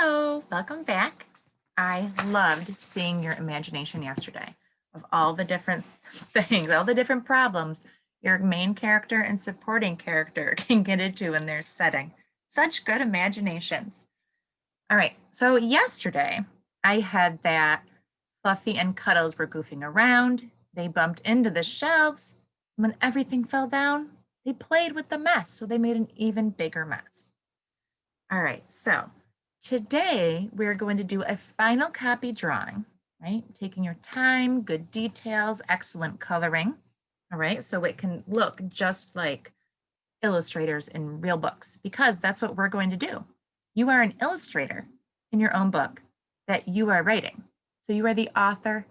Hello, welcome back. I loved seeing your imagination yesterday of all the different things, all the different problems your main character and supporting character can get into in their setting. Such good imaginations. All right, so yesterday I had that Fluffy and Cuddles were goofing around. They bumped into the shelves. When everything fell down, they played with the mess, so they made an even bigger mess. All right, so today we're going to do a final copy drawing, right? Taking your time, good details, excellent coloring. All right, so it can look just like illustrators in real books because that's what we're going to do. You are an illustrator in your own book that you are writing. So you are the author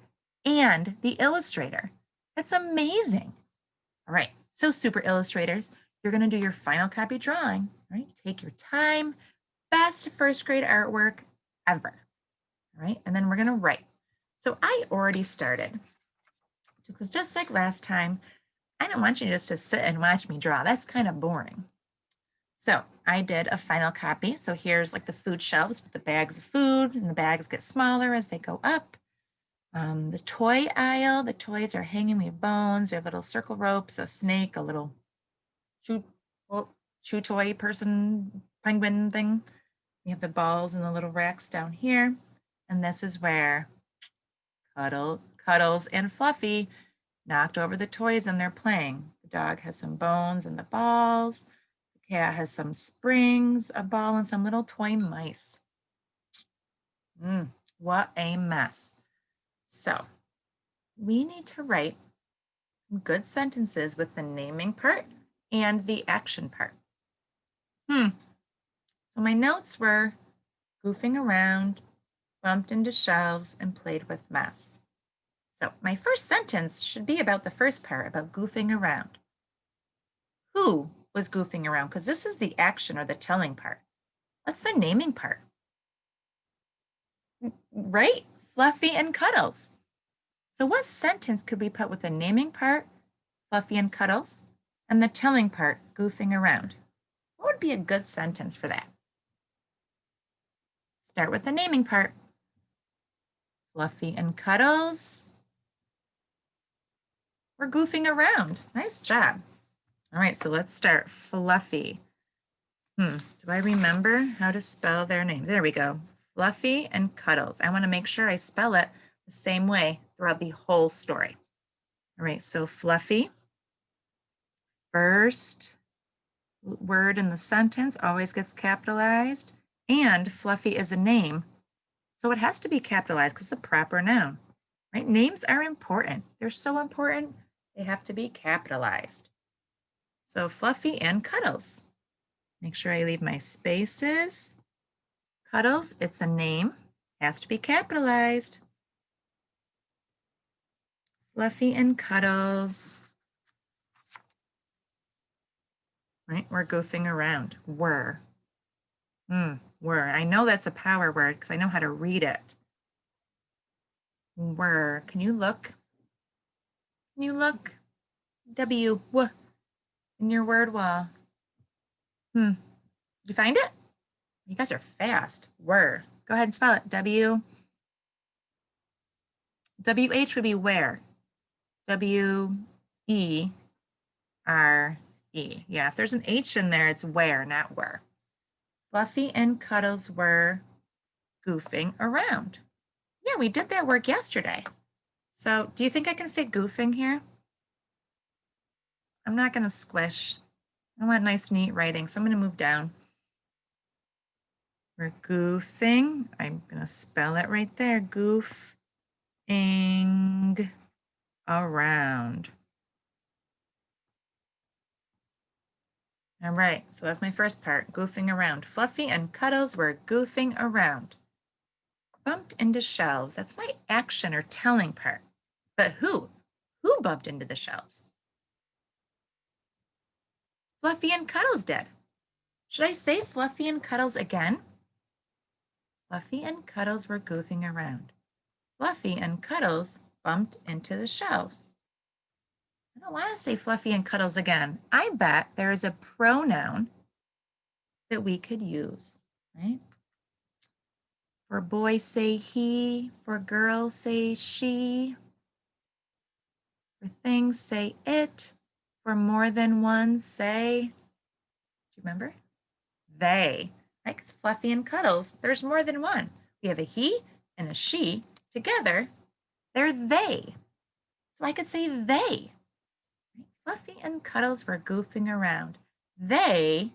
and the illustrator. That's amazing. All right, so super illustrators, you're going to do your final copy drawing, right? Take your time, best first grade artwork ever. All right, and then we're gonna write. So I already started because just like last time, I don't want you just to sit and watch me draw. That's kind of boring. So I did a final copy. So here's like the food shelves with the bags of food, and the bags get smaller as they go up. The toy aisle, the toys are hanging. We have bones, we have little circle ropes, a snake, a little chew toy person, penguin thing. We have the balls and the little racks down here. And this is where Cuddles and Fluffy knocked over the toys and they're playing. The dog has some bones and the balls. The cat has some springs, a ball, and some little toy mice. What a mess. So we need to write some good sentences with the naming part and the action part. So my notes were goofing around, bumped into shelves, and played with mess. So my first sentence should be about the first part, about goofing around. Who was goofing around? Because this is the action or the telling part. What's the naming part? Right? Fluffy and Cuddles. So what sentence could we put with the naming part, Fluffy and Cuddles, and the telling part, goofing around? What would be a good sentence for that? Start with the naming part. Fluffy and Cuddles. We're goofing around. Nice job. All right, so let's start. Fluffy. Do I remember how to spell their names? There we go. Fluffy and Cuddles. I want to make sure I spell it the same way throughout the whole story. All right, so Fluffy. First word in the sentence always gets capitalized, and Fluffy is a name. So it has to be capitalized because it's the proper noun, right? Names are important. They're so important, they have to be capitalized. So Fluffy and Cuddles. Make sure I leave my spaces. Cuddles, it's a name, has to be capitalized. Fluffy and Cuddles. Right, we're goofing around. Were. Were. I know that's a power word because I know how to read it. Were. Can you look? Can you look? W. W. In your word wall. Did you find it? You guys are fast. Were. Go ahead and spell it. W. WH would be where. W-E-R-E. Yeah, if there's an H in there, it's where, not were. Fluffy and Cuddles were goofing around. Yeah, we did that work yesterday. So do you think I can fit goofing here? I'm not going to squish. I want nice, neat writing, so I'm going to move down. We're goofing. I'm going to spell it right there. Goofing around. All right, so that's my first part, goofing around. Fluffy and Cuddles were goofing around. Bumped into shelves. That's my action or telling part. But who? Who bumped into the shelves? Fluffy and Cuddles did. Should I say Fluffy and Cuddles again? Fluffy and Cuddles were goofing around. Fluffy and Cuddles bumped into the shelves. I don't want to say Fluffy and Cuddles again. I bet there is a pronoun that we could use, right? For boy, say he. For girl, say she. For things, say it. For more than one, say, do you remember? They, right? Because Fluffy and Cuddles, there's more than one. We have a he and a she together. They're they. So I could say they. Fluffy and Cuddles were goofing around. They,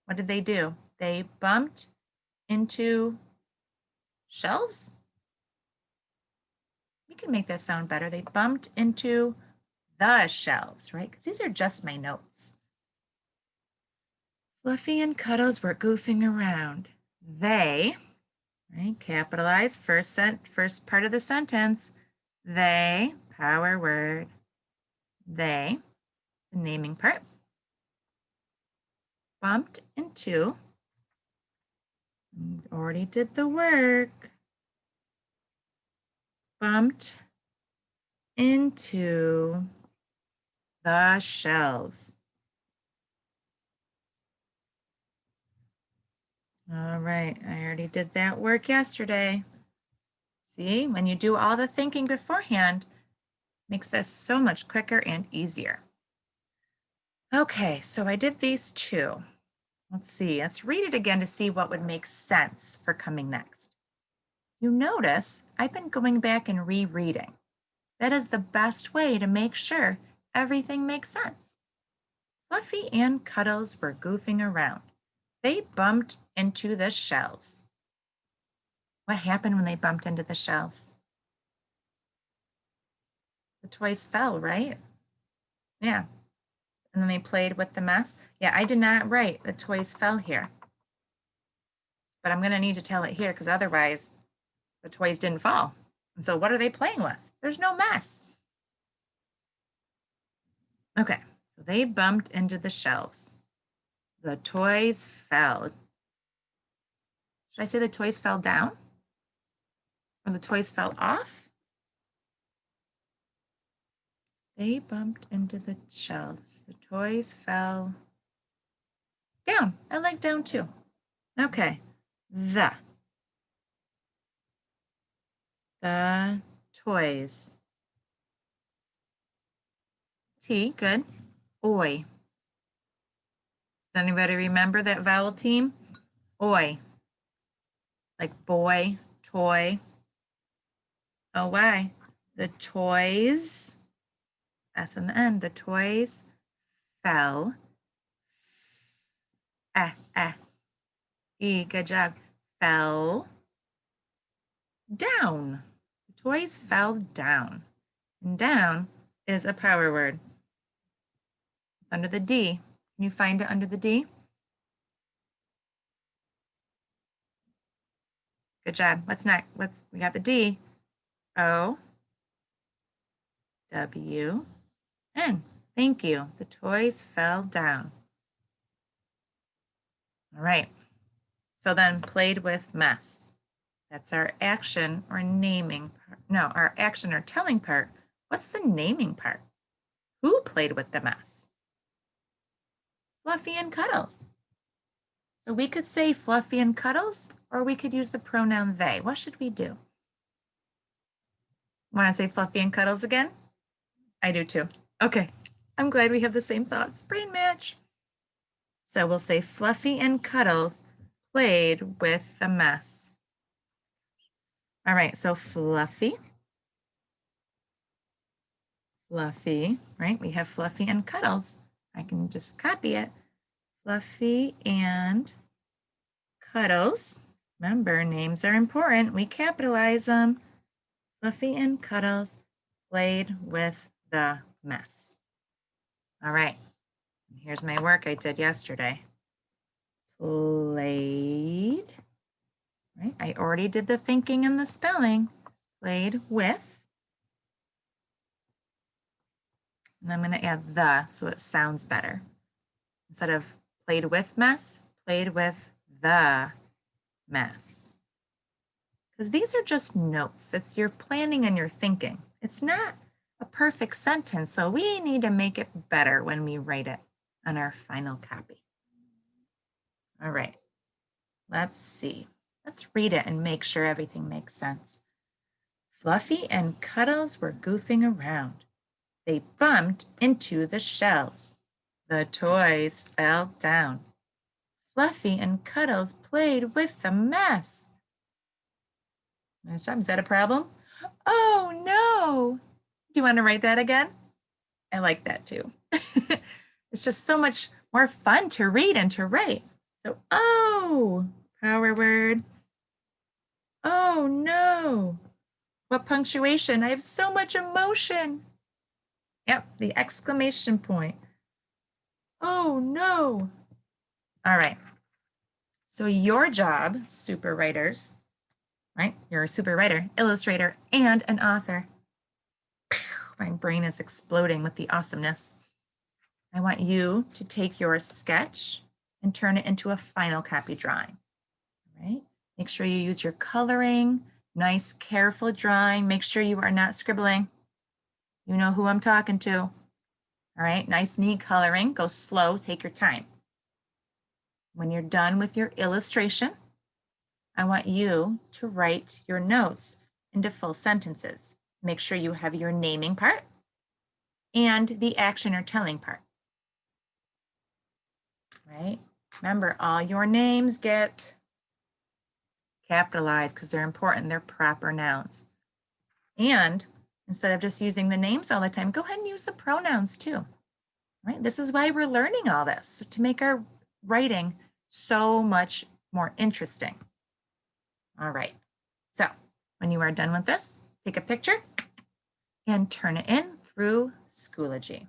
what did they do? They bumped into shelves. We can make that sound better. They bumped into the shelves, right? Because these are just my notes. Fluffy and Cuddles were goofing around. They, right, capitalize, first part of the sentence. They, power word. They, the naming part, bumped into, already did the work, bumped into the shelves. All right, I already did that work yesterday. See, when you do all the thinking beforehand, makes this so much quicker and easier. Okay, so I did these two. Let's see, let's read it again to see what would make sense for coming next. You notice I've been going back and rereading. That is the best way to make sure everything makes sense. Fluffy and Cuddles were goofing around. They bumped into the shelves. What happened when they bumped into the shelves? The toys fell, right? Yeah. And then they played with the mess. Yeah, I did not write the toys fell here. But I'm going to need to tell it here because otherwise the toys didn't fall. And so what are they playing with? There's no mess. Okay, so they bumped into the shelves. The toys fell. Should I say the toys fell down? Or the toys fell off? They bumped into the shelves. The toys fell down. I like down too. Okay, the toys. T, good. Oi. Does anybody remember that vowel team? Oi. Like boy, toy. O-Y. The toys, S in the end, the toys fell. Good job. Fell down. The toys fell down. And down is a power word. It's under the D. Can you find it under the D? Good job. What's next? We got the D. O, W, N. Thank you. The toys fell down. All right. So then played with mess. That's our action or naming part. No, our action or telling part. What's the naming part? Who played with the mess? Fluffy and Cuddles. So we could say Fluffy and Cuddles, or we could use the pronoun they. What should we do? Want to say Fluffy and Cuddles again? I do too. Okay, I'm glad we have the same thoughts. Brain match. So we'll say Fluffy and Cuddles played with the mess. All right, so Fluffy, right? We have Fluffy and Cuddles. I can just copy it. Fluffy and Cuddles. Remember, names are important. We capitalize them. Fluffy and Cuddles played with the mess. All right, here's my work I did yesterday. Played, right? I already did the thinking and the spelling. Played with. And I'm going to add the so it sounds better. Instead of played with mess, played with the mess. Because these are just notes. That's your planning and your thinking. It's not a perfect sentence, so we need to make it better when we write it on our final copy. All right, let's see. Let's read it and make sure everything makes sense. Fluffy and Cuddles were goofing around. They bumped into the shelves. The toys fell down. Fluffy and Cuddles played with the mess. Is that a problem? Oh no! Do you want to write that again? I like that too. It's just so much more fun to read and to write. So, oh, power word. Oh no. What punctuation? I have so much emotion. Yep, the exclamation point. Oh no. All right. So your job, super writers, right? You're a super writer, illustrator, and an author. My brain is exploding with the awesomeness. I want you to take your sketch and turn it into a final copy drawing, right? Make sure you use your coloring, nice, careful drawing. Make sure you are not scribbling. You know who I'm talking to. All right, nice, neat coloring. Go slow, take your time. When you're done with your illustration, I want you to write your notes into full sentences. Make sure you have your naming part and the action or telling part. Right? Remember, all your names get capitalized because they're important. They're proper nouns. And instead of just using the names all the time, go ahead and use the pronouns too. Right? This is why we're learning all this, to make our writing so much more interesting. All right. So when you are done with this, take a picture and turn it in through Schoology.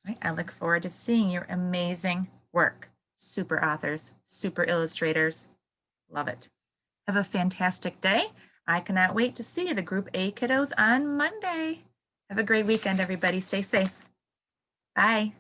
Right? I look forward to seeing your amazing work. Super authors, super illustrators. Love it. Have a fantastic day. I cannot wait to see the Group A kiddos on Monday. Have a great weekend, everybody. Stay safe. Bye.